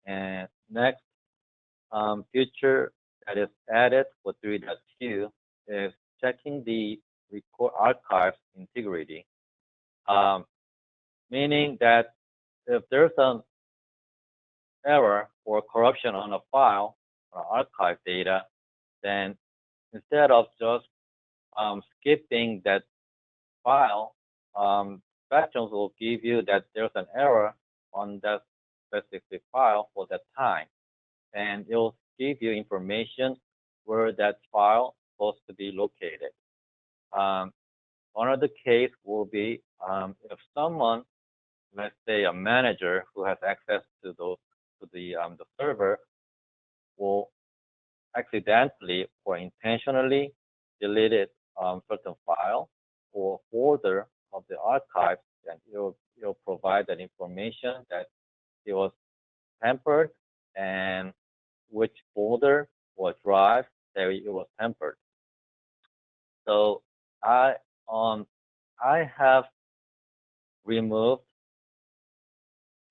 And next feature that is added for 3.2 is checking the record archive's integrity, um, meaning that if there's an error or corruption on a file or archive data, then instead of just skipping that file, Spectrum will give you that there's an error on that specific file for that time, and it will give you information where that file is supposed to be located. One other case will be if someone, let's say a manager who has access to the server, will accidentally or intentionally deleted certain file or folder of the archive, then it'll provide that information that it was tampered and which folder or drive that it was tampered. So I um I have removed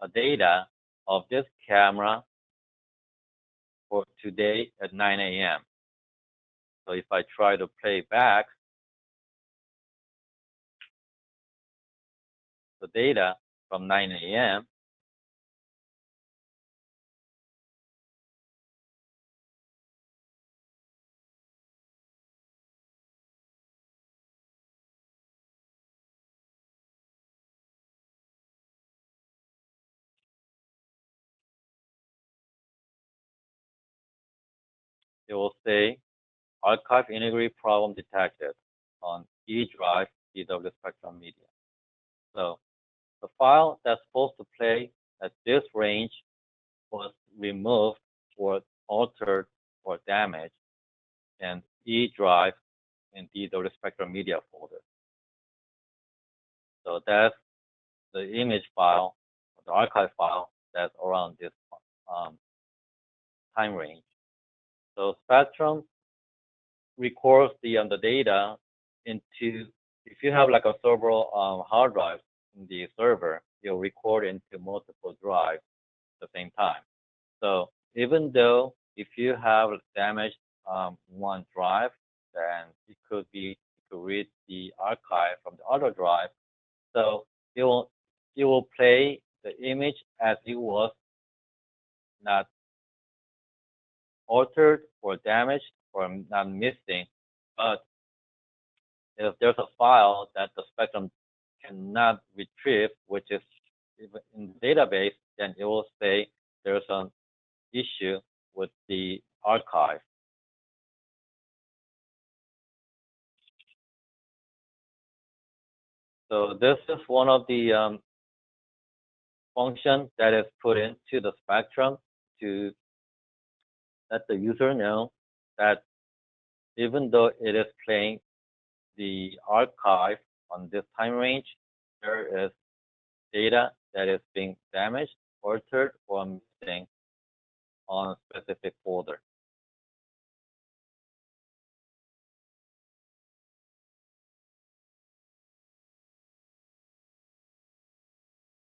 a data of this camera for today at 9 a.m. So if I try to play back the data from 9 a.m., it will say archive integrity problem detected on E drive DW Spectrum Media. So the file that's supposed to play at this range was removed or altered or damaged in E drive in DW Spectrum Media folder. So that's the image file, the archive file that's around this time range. So Spectrum records the data into, if you have like a several hard drives in the server, you'll record into multiple drives at the same time. So even though if you have damaged one drive, then it could read the archive from the other drive. So it will play the image as it was, not altered or damaged or not missing. But if there's a file that the Spectrum cannot retrieve, which is in the database, then it will say there's an issue with the archive. So this is one of the functions that is put into the Spectrum to let the user know that even though it is playing the archive on this time range, there is data that is being damaged, altered, or missing on a specific folder.